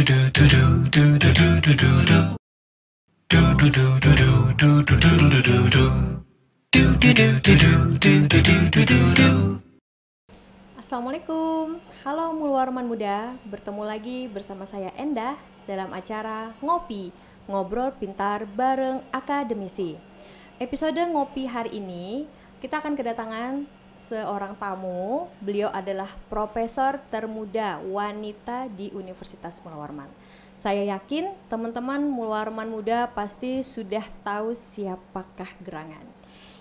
Assalamualaikum, halo Mulwarman Muda, bertemu lagi bersama saya Endah dalam acara Ngopi, Ngobrol Pintar bareng Akademisi. Episode Ngopi hari ini kita akan kedatangan seorang tamu. Beliau adalah profesor termuda wanita di Universitas Mulwarman. Saya yakin teman-teman Mulwarman Muda pasti sudah tahu siapakah gerangan.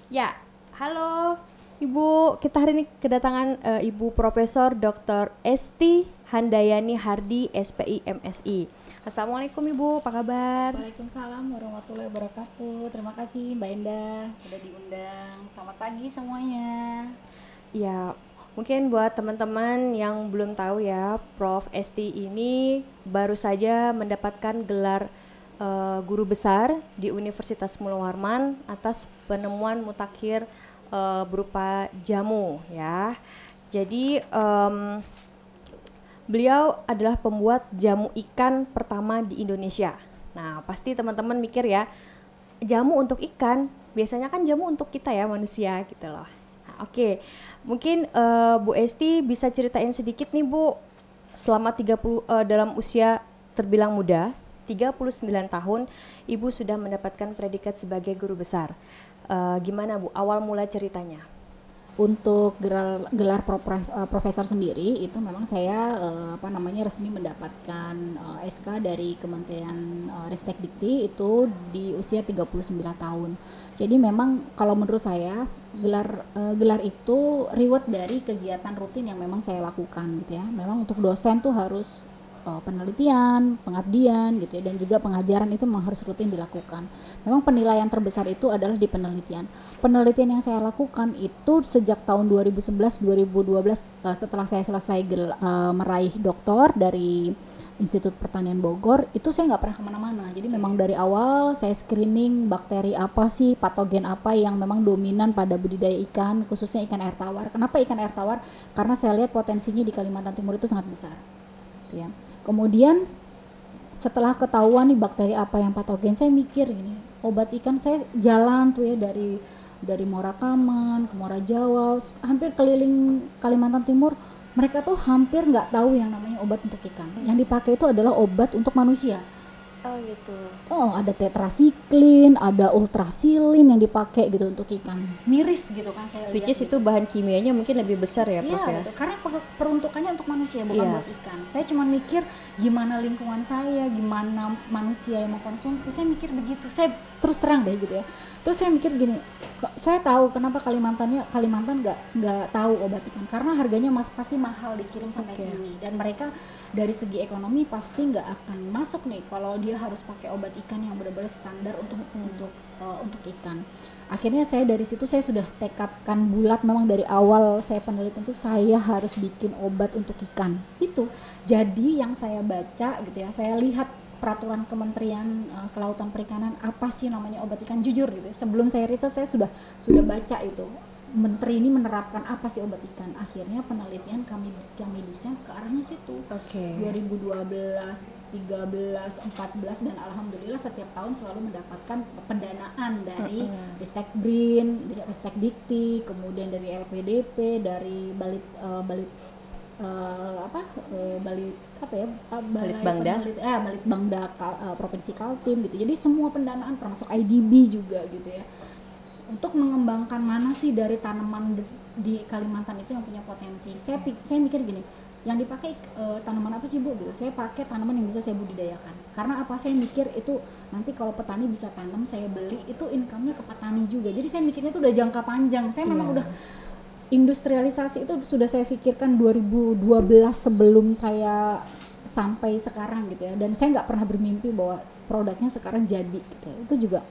Ya, halo Ibu, kita hari ini kedatangan Ibu Profesor Dr. Esti Handayani Hardi, SPI MSI. Assalamualaikum Ibu, apa kabar? Waalaikumsalam warahmatullahi wabarakatuh. Terima kasih Mbak Endah sudah diundang. Selamat pagi semuanya. Ya, mungkin buat teman-teman yang belum tahu ya, Prof. Esti ini baru saja mendapatkan gelar guru besar di Universitas Mulwarman atas penemuan mutakhir berupa jamu ya. Jadi beliau adalah pembuat jamu ikan pertama di Indonesia. Nah, pasti teman-teman mikir ya, jamu untuk ikan, biasanya kan jamu untuk kita ya manusia gitu loh. Nah, oke. Mungkin Bu Esti bisa ceritain sedikit nih Bu, selama dalam usia terbilang muda, 39 tahun, Ibu sudah mendapatkan predikat sebagai guru besar. Gimana Bu, awal mula ceritanya? Untuk gelar profesor sendiri itu memang saya resmi mendapatkan SK dari Kementerian Ristek Dikti itu di usia 39 tahun. Jadi memang kalau menurut saya gelar itu reward dari kegiatan rutin yang memang saya lakukan gitu ya. Memang untuk dosen tuh harus penelitian, pengabdian gitu ya, dan juga pengajaran itu memang harus rutin dilakukan. Memang penilaian terbesar itu adalah di penelitian. Penelitian yang saya lakukan itu sejak tahun 2011-2012 setelah saya selesai meraih doktor dari Institut Pertanian Bogor, itu saya nggak pernah kemana-mana. Jadi memang dari awal saya screening bakteri apa sih, patogen apa yang memang dominan pada budidaya ikan, khususnya ikan air tawar. Kenapa ikan air tawar? Karena saya lihat potensinya di Kalimantan Timur itu sangat besar. Ya. Kemudian setelah ketahuan nih bakteri apa yang patogen, saya mikir gini, obat ikan saya jalan tuh ya dari Muara Kaman ke Muara Jawa, hampir keliling Kalimantan Timur, mereka tuh hampir nggak tahu yang namanya obat untuk ikan. Yang dipakai itu adalah obat untuk manusia. Oh gitu. Oh, ada tetrasiklin, ada ultrasilin yang dipakai gitu untuk ikan. Miris gitu kan saya lihat. Which is itu bahan kimianya mungkin lebih besar ya Prof ya? Betul. Karena peruntukannya untuk manusia bukan buat ikan. Saya cuma mikir gimana lingkungan saya, gimana manusia yang mengkonsumsi. Saya mikir begitu. Saya terus terang deh gitu ya. Terus saya mikir gini, saya tahu kenapa Kalimantan nggak tahu obat ikan, karena harganya pasti mahal dikirim sampai sini, dan mereka dari segi ekonomi pasti nggak akan masuk nih kalau dia harus pakai obat ikan yang benar-benar standar untuk ikan. Akhirnya saya dari situ saya sudah tekadkan bulat, memang dari awal saya penelitian itu saya harus bikin obat untuk ikan. Itu jadi yang saya baca gitu ya, saya lihat peraturan Kementerian Kelautan Perikanan apa sih namanya obat ikan, jujur gitu. Sebelum saya riset saya sudah baca itu. Menteri ini menerapkan apa sih obat ikan. Akhirnya penelitian kami desain ke arahnya situ. 2012, 13, 14 dan alhamdulillah setiap tahun selalu mendapatkan pendanaan dari Ristek BRIN, Ristek Dikti, kemudian dari LPDP, dari Balitbangda Provinsi Kaltim gitu. Jadi semua pendanaan termasuk IDB juga gitu ya, untuk mengembangkan mana sih dari tanaman di Kalimantan itu yang punya potensi. Saya mikir gini, yang dipakai tanaman apa sih Bu gitu. Saya pakai tanaman yang bisa saya budidayakan. Karena apa, saya mikir itu nanti kalau petani bisa tanam, saya beli, itu income-nya ke petani juga. Jadi saya mikirnya itu udah jangka panjang. Saya memang udah industrialisasi itu sudah saya pikirkan 2012 sebelum saya sampai sekarang gitu ya, dan saya nggak pernah bermimpi bahwa produknya sekarang jadi gitu. Itu juga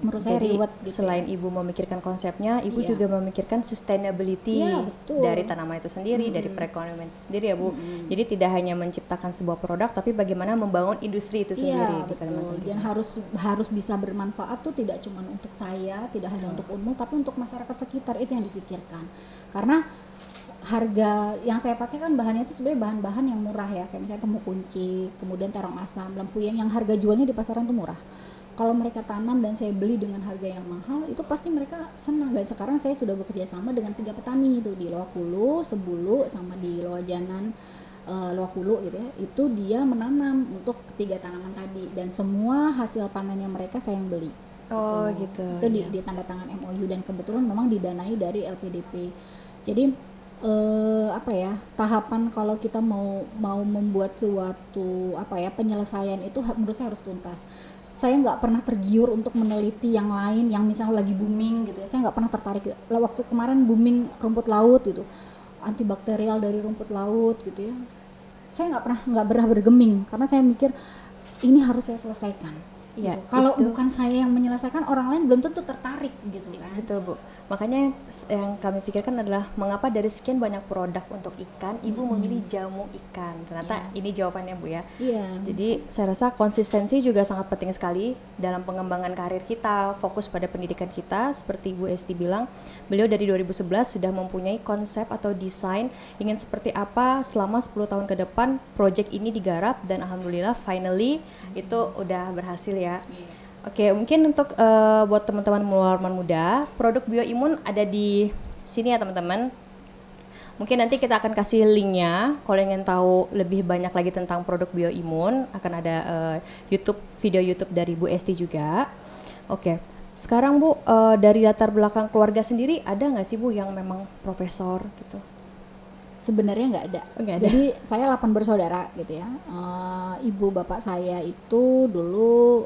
menurut saya reward gitu. Selain Ibu memikirkan konsepnya, Ibu juga memikirkan sustainability dari tanaman itu sendiri, dari perekonomian itu sendiri ya Bu. Jadi tidak hanya menciptakan sebuah produk, tapi bagaimana membangun industri itu sendiri di Kalimantan. Dan harus bisa bermanfaat tuh tidak cuma untuk saya, tidak hanya untuk umum, tapi untuk masyarakat sekitar, itu yang dipikirkan. Karena harga yang saya pakai kan bahannya itu sebenarnya bahan-bahan yang murah ya, kayak misalnya temu kunci, kemudian terong asam, lempuyeng, yang harga jualnya di pasaran tuh murah. Kalau mereka tanam dan saya beli dengan harga yang mahal, itu pasti mereka senang. Dan sekarang saya sudah bekerja sama dengan 3 petani itu di Loakulu, Sebulu, sama di Loajanan, Loakulu gitu ya. Itu dia menanam untuk 3 tanaman tadi, dan semua hasil panennya mereka saya yang beli. Oh gitu. Itu Iya. di tanda tangan MOU, dan kebetulan memang didanai dari LPDP. Jadi apa ya, tahapan kalau kita mau membuat suatu apa ya penyelesaian itu menurut saya harus tuntas. Saya nggak pernah tergiur untuk meneliti yang lain yang misalnya lagi booming gitu ya. Saya nggak pernah tertarik. Waktu kemarin booming rumput laut gitu, antibakterial dari rumput laut gitu ya, saya nggak pernah bergeming, karena saya mikir ini harus saya selesaikan. Iya, Gitu. Kalau itu. bukan saya yang menyelesaikan, orang lain belum tentu tertarik gitu kan. Betul Bu. Makanya yang kami pikirkan adalah mengapa dari sekian banyak produk untuk ikan, Ibu memilih jamu ikan. Ternyata ini jawabannya Bu ya. Iya. Jadi saya rasa konsistensi juga sangat penting sekali dalam pengembangan karir kita, fokus pada pendidikan kita. Seperti Bu Esti bilang, beliau dari 2011 sudah mempunyai konsep atau desain ingin seperti apa selama 10 tahun ke depan project ini digarap, dan alhamdulillah finally itu udah berhasil ya. Oke, mungkin untuk buat teman-teman Mulwarman Muda, produk bioimun ada di sini ya teman-teman. Mungkin nanti kita akan kasih linknya. Kalau ingin tahu lebih banyak lagi tentang produk bioimun, akan ada video YouTube dari Bu Esti juga. Oke, sekarang Bu, dari latar belakang keluarga sendiri ada nggak sih Bu yang memang profesor gitu? Sebenarnya nggak ada. Nggak ada. Jadi saya 8 bersaudara gitu ya. Ibu bapak saya itu dulu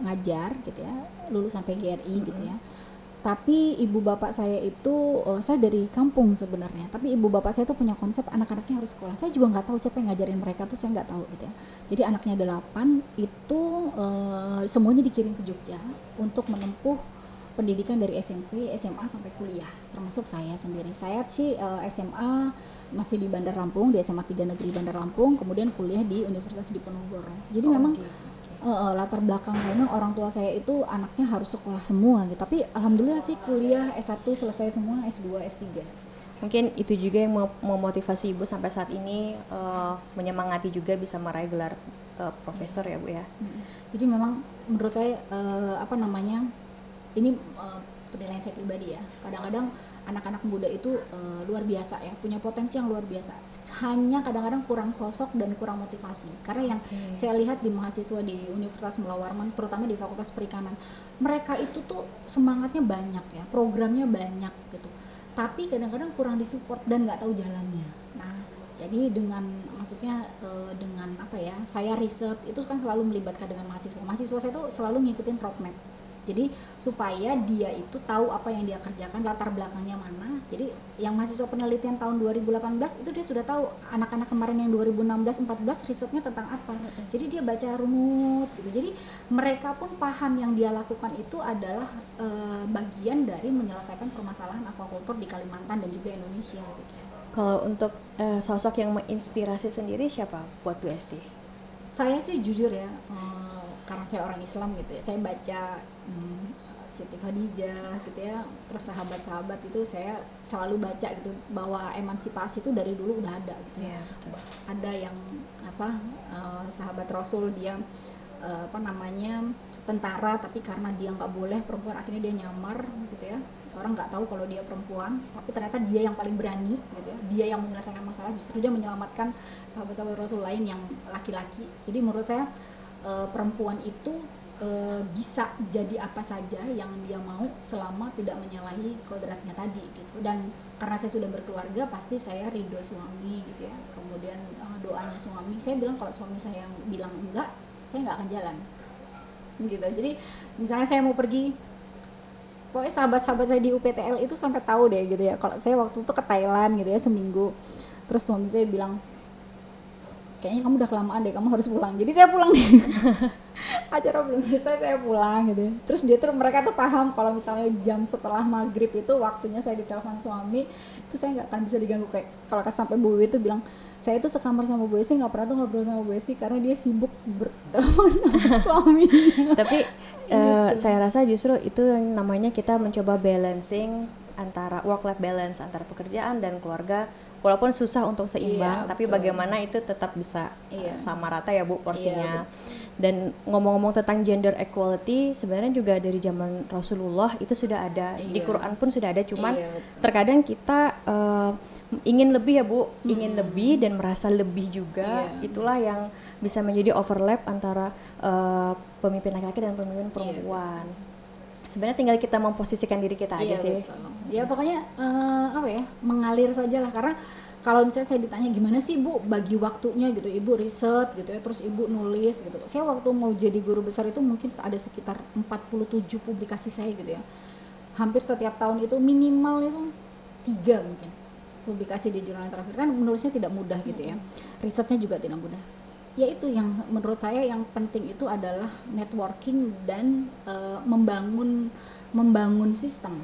ngajar gitu ya, lulus sampai GRI gitu ya. Tapi ibu bapak saya itu, saya dari kampung sebenarnya. Tapi ibu bapak saya tuh punya konsep anak-anaknya harus sekolah. Saya juga nggak tahu siapa yang ngajarin mereka tuh, saya nggak tahu gitu ya. Jadi anaknya 8 itu semuanya dikirim ke Jogja untuk menempuh pendidikan dari SMP, SMA sampai kuliah, termasuk saya sendiri. Saya sih SMA masih di Bandar Lampung, di SMA 3 Negeri Bandar Lampung, kemudian kuliah di Universitas Diponegoro. Jadi memang latar belakang memang orang tua saya itu anaknya harus sekolah semua gitu. Tapi alhamdulillah sih kuliah S1 selesai semua, S2, S3. Mungkin itu juga yang memotivasi Ibu sampai saat ini menyemangati juga bisa meraih gelar profesor ya Bu ya. Jadi memang menurut saya ini penilaian saya pribadi ya. Kadang-kadang anak-anak muda itu luar biasa ya, punya potensi yang luar biasa. Hanya kadang-kadang kurang sosok dan kurang motivasi. Karena yang saya lihat di mahasiswa di Universitas Mulwarman, terutama di Fakultas Perikanan, mereka itu tuh semangatnya banyak ya, programnya banyak gitu. Tapi kadang-kadang kurang disupport dan nggak tahu jalannya. Nah, jadi dengan saya riset itu kan selalu melibatkan dengan mahasiswa. Mahasiswa saya tuh selalu ngikutin roadmap. Jadi supaya dia itu tahu apa yang dia kerjakan, latar belakangnya mana. Jadi yang mahasiswa penelitian tahun 2018 itu dia sudah tahu anak-anak kemarin yang 2016-14 risetnya tentang apa. Jadi dia baca runut gitu. Jadi mereka pun paham yang dia lakukan itu adalah bagian dari menyelesaikan permasalahan aquaculture di Kalimantan dan juga Indonesia gitu. Kalau untuk sosok yang menginspirasi sendiri siapa buat Bu Esti? Saya sih jujur ya, karena saya orang Islam gitu ya, saya baca Siti Khadijah gitu ya, terus sahabat-sahabat itu saya selalu baca gitu, bahwa emansipasi itu dari dulu udah ada gitu ya. Betul. Ada yang sahabat Rasul dia tentara, tapi karena dia nggak boleh perempuan akhirnya dia nyamar gitu ya. Orang nggak tahu kalau dia perempuan, tapi ternyata dia yang paling berani gitu ya, dia yang menyelesaikan masalah, justru dia menyelamatkan sahabat-sahabat Rasul lain yang laki-laki. Jadi menurut saya perempuan itu bisa jadi apa saja yang dia mau selama tidak menyalahi kodratnya tadi gitu. Dan karena saya sudah berkeluarga, pasti saya ridho suami gitu ya, kemudian doanya suami. Saya bilang kalau suami saya bilang enggak, saya nggak akan jalan gitu. Jadi misalnya saya mau pergi, pokoknya sahabat-sahabat saya di UPTL itu sampai tahu deh gitu ya, kalau saya waktu itu ke Thailand gitu ya seminggu, terus suami saya bilang kayaknya kamu udah kelamaan deh, kamu harus pulang. Jadi saya pulang deh. Acara belum selesai saya pulang gitu. Terus mereka tuh paham kalau misalnya jam setelah maghrib itu waktunya saya ditelepon suami, itu saya nggak akan bisa diganggu. Kayak kalau sampai Bu Wiwi itu bilang, saya itu sekamar sama Bu Esi nggak pernah tuh ngobrol sama Bu Esi karena dia sibuk bertelepon sama suami. Tapi saya rasa justru itu yang namanya kita mencoba balancing antara work life balance antara pekerjaan dan keluarga, walaupun susah untuk seimbang, tapi bagaimana itu tetap bisa sama rata ya Bu porsinya. Dan ngomong-ngomong tentang gender equality, sebenarnya juga dari zaman Rasulullah itu sudah ada, di Quran pun sudah ada, cuman terkadang kita ingin lebih ya Bu, ingin lebih dan merasa lebih juga. Itulah yang bisa menjadi overlap antara pemimpin laki-laki dan pemimpin perempuan. Sebenarnya tinggal kita memposisikan diri kita aja sih. Betul. Ya pokoknya mengalir saja lah, karena kalau misalnya saya ditanya gimana sih Bu bagi waktunya gitu, Ibu riset gitu ya, terus Ibu nulis gitu. Saya waktu mau jadi guru besar itu mungkin ada sekitar 47 publikasi saya gitu ya. Hampir setiap tahun itu minimal itu 3 mungkin publikasi di jurnal internasional, kan menulisnya tidak mudah gitu ya. Risetnya juga tidak mudah. Ya itu yang menurut saya yang penting itu adalah networking dan membangun sistem.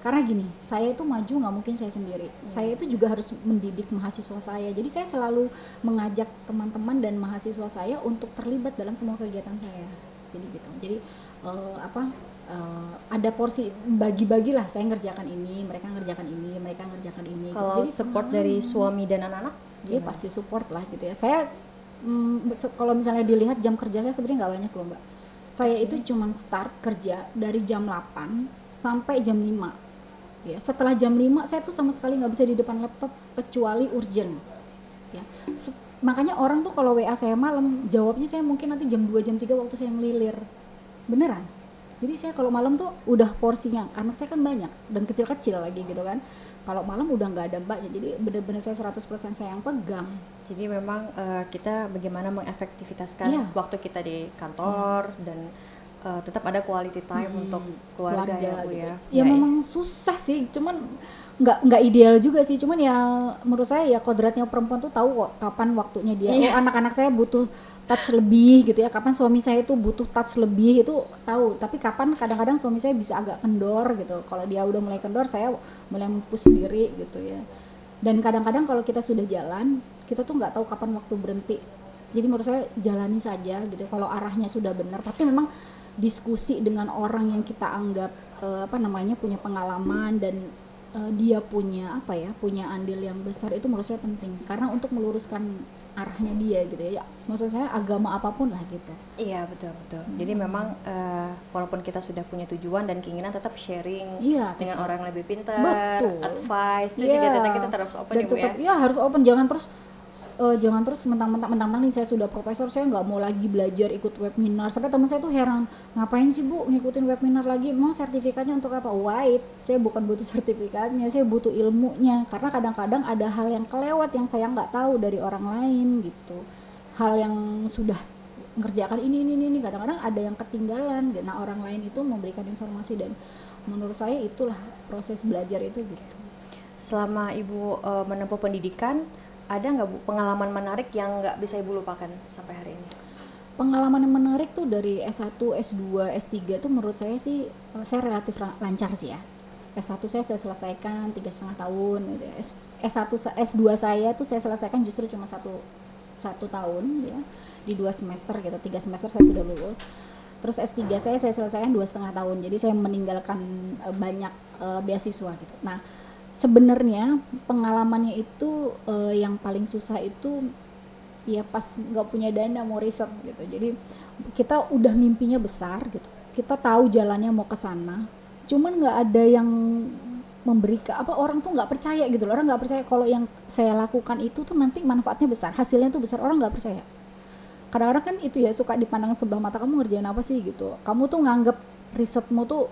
Karena gini, saya itu maju nggak mungkin saya sendiri. Saya itu juga harus mendidik mahasiswa saya. Jadi saya selalu mengajak teman-teman dan mahasiswa saya untuk terlibat dalam semua kegiatan saya. Jadi gitu. Jadi ada porsi bagi-bagilah. Saya ngerjakan ini, mereka ngerjakan ini, mereka ngerjakan ini. Kalau Jadi support dari suami dan anak-anak, dia pasti support lah gitu ya. Saya kalau misalnya dilihat jam kerja saya sebenarnya nggak banyak loh Mbak. Saya itu cuman start kerja dari jam 8 sampai jam 5. Ya, setelah jam 5 saya tuh sama sekali nggak bisa di depan laptop kecuali urgent. Ya. Makanya orang tuh kalau WA saya malam, jawabnya saya mungkin nanti jam 2 jam 3 waktu saya ngelilir. Beneran. Jadi saya kalau malam tuh udah porsinya, anak saya kan banyak dan kecil-kecil lagi gitu kan. Kalau malam udah nggak ada mbaknya, jadi bener-bener saya 100% saya yang pegang. Jadi memang kita bagaimana mengefektivitaskan waktu kita di kantor dan tetap ada quality time untuk keluarga ya Bu gitu. ya. Ya memang susah sih, cuman nggak ideal juga sih, cuman ya menurut saya ya kodratnya perempuan tuh tahu kok kapan waktunya dia. Oh anak-anak saya butuh touch lebih gitu ya, kapan suami saya itu butuh touch lebih itu tahu. Tapi kapan kadang-kadang suami saya bisa agak kendor gitu. Kalau dia udah mulai kendor saya mulai push sendiri gitu ya. Dan kadang-kadang kalau kita sudah jalan kita tuh nggak tahu kapan waktu berhenti. Jadi menurut saya jalani saja gitu. Kalau arahnya sudah benar, tapi memang diskusi dengan orang yang kita anggap punya pengalaman dan dia punya punya andil yang besar, itu menurut saya penting karena untuk meluruskan arahnya dia gitu ya. Maksud saya agama apapun lah gitu. Iya betul. Jadi memang walaupun kita sudah punya tujuan dan keinginan, tetap sharing dengan orang yang lebih pintar, advice, itu juga tetap kita terus open ya Bu ya. Iya harus open, jangan terus mentang-mentang nih saya sudah profesor saya nggak mau lagi belajar ikut webinar. Sampai teman saya tuh heran, ngapain sih Bu ngikutin webinar lagi, emang sertifikatnya untuk apa? Wait, saya bukan butuh sertifikatnya, saya butuh ilmunya. Karena kadang-kadang ada hal yang kelewat yang saya nggak tahu dari orang lain gitu, hal yang sudah mengerjakan ini kadang-kadang ada yang ketinggalan. Nah orang lain itu memberikan informasi, dan menurut saya itulah proses belajar itu gitu. Selama Ibu menempuh pendidikan, ada nggak Bu pengalaman menarik yang nggak bisa Ibu lupakan sampai hari ini? Pengalaman yang menarik tuh dari S1, S2, S3 tuh menurut saya sih saya relatif lancar sih ya. S1 saya selesaikan 3,5 tahun gitu ya. S1, S2 saya tuh saya selesaikan justru cuma satu tahun ya, di 2 semester gitu, 3 semester saya sudah lulus. Terus S3 saya selesaikan 2,5 tahun, jadi saya meninggalkan banyak beasiswa gitu. Nah sebenarnya pengalamannya itu yang paling susah itu ya pas nggak punya dana mau riset gitu. Jadi kita udah mimpinya besar gitu, kita tahu jalannya mau ke sana, cuman nggak ada yang memberikan orang tuh nggak percaya gitu loh. Orang nggak percaya kalau yang saya lakukan itu tuh nanti manfaatnya besar, hasilnya tuh besar. Orang nggak percaya. Kadang-kadang kan itu ya suka dipandang sebelah mata, kamu ngerjain apa sih gitu, kamu tuh nganggep risetmu tuh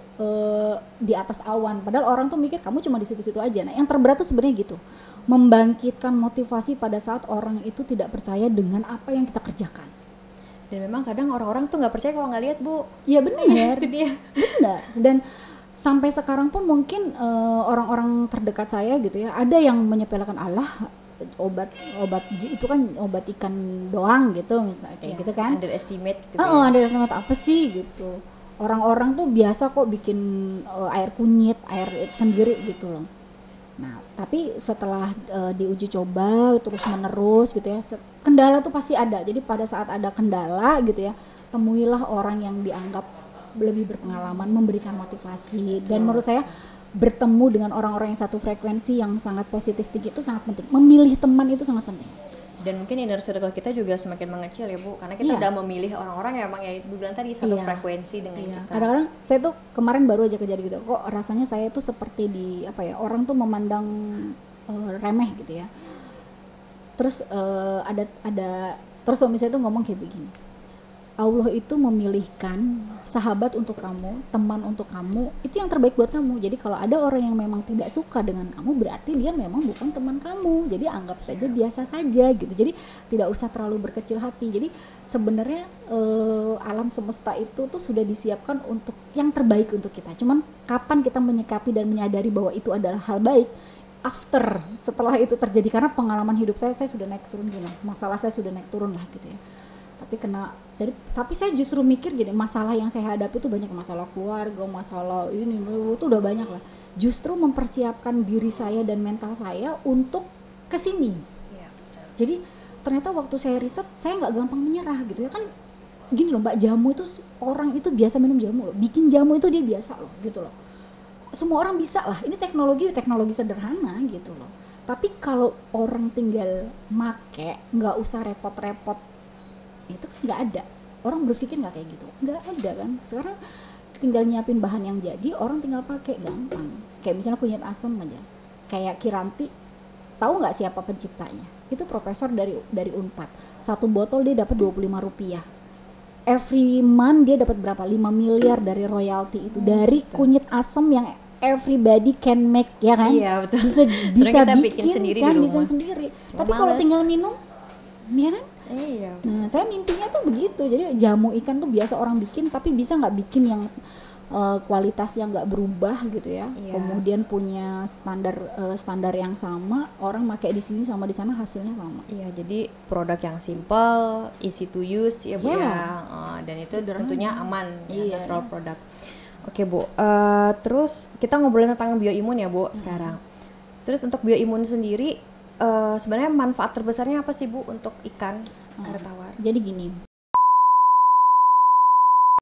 di atas awan, padahal orang tuh mikir kamu cuma di situ-situ aja. Nah yang terberat tuh sebenarnya gitu, membangkitkan motivasi pada saat orang itu tidak percaya dengan apa yang kita kerjakan. Dan memang kadang orang-orang tuh nggak percaya kalau nggak lihat Bu. Iya benar. Itu dia. Benar. Dan sampai sekarang pun mungkin orang-orang terdekat saya gitu ya, ada yang menyepelekan, Allah obat itu kan obat ikan doang gitu misalnya kayak gitu kan. Underestimate gitu. Underestimate apa sih gitu. Orang-orang tuh biasa kok bikin air kunyit, air itu sendiri gitu loh. Nah, tapi setelah diuji coba terus menerus gitu ya, kendala tuh pasti ada. Jadi pada saat ada kendala gitu ya, temuilah orang yang dianggap lebih berpengalaman, memberikan motivasi. Dan menurut saya bertemu dengan orang-orang yang satu frekuensi yang sangat positif tinggi itu sangat penting. Memilih teman itu sangat penting. Dan mungkin inner circle kita juga semakin mengecil ya Bu, karena kita udah memilih orang-orang yang emang ya Ibu bilang tadi satu frekuensi dengan kita. Kadang-kadang saya tuh kemarin baru aja kejadian gitu, kok rasanya saya tuh seperti di apa ya, orang tuh memandang remeh gitu ya. Terus ada terus suami saya tuh ngomong kayak begini, Allah itu memilihkan sahabat untuk kamu, teman untuk kamu, itu yang terbaik buat kamu. Jadi kalau ada orang yang memang tidak suka dengan kamu, berarti dia memang bukan teman kamu. Jadi anggap saja biasa saja gitu. Jadi tidak usah terlalu berkecil hati. Jadi sebenarnya alam semesta itu tuh sudah disiapkan untuk yang terbaik untuk kita. Cuman kapan kita menyikapi dan menyadari bahwa itu adalah hal baik setelah itu terjadi. Karena pengalaman hidup saya sudah naik turun gini, masalah saya sudah naik turun lah gitu ya. Tapi saya justru mikir gini, masalah yang saya hadapi itu banyak, masalah keluarga, masalah ini itu udah banyak lah. Justru mempersiapkan diri saya dan mental saya untuk kesini. Jadi ternyata waktu saya riset, saya nggak gampang menyerah gitu ya kan. Gini loh Mbak, jamu itu orang itu biasa minum jamu loh, bikin jamu itu dia biasa loh gitu loh. Semua orang bisa lah, ini teknologi sederhana gitu loh. Tapi kalau orang tinggal make, nggak usah repot-repot, itu kan nggak ada. Orang berpikir nggak kayak gitu, nggak ada kan. Sekarang tinggal nyiapin bahan yang jadi, orang tinggal pakai, gampang. Kayak misalnya kunyit asam aja, kayak Kiranti, tahu nggak siapa penciptanya? Itu profesor dari Unpad. Satu botol dia dapat Rp25. Every month dia dapat berapa? 5 miliar dari royalti itu, dari kunyit asam yang everybody can make, ya kan? Iya betul. Bisa bikin sendiri kan, di rumah. bisa sendiri. Tapi kalau tinggal minum, ya kan? Iya. Nah, saya mimpinya tuh begitu. Jadi jamu ikan tuh biasa orang bikin, tapi bisa nggak bikin yang kualitas yang nggak berubah gitu ya. Iya. Kemudian punya standar yang sama, orang pakai di sini sama di sana hasilnya sama. Iya, jadi produk yang simple, easy to use ya Bu ya. Dan itu tentunya aman, ya, natural product. Oke Bu, terus kita ngobrolin tentang bioimun ya Bu sekarang. Terus untuk bioimun sendiri, sebenarnya manfaat terbesarnya apa sih Bu untuk ikan air tawar? Jadi gini,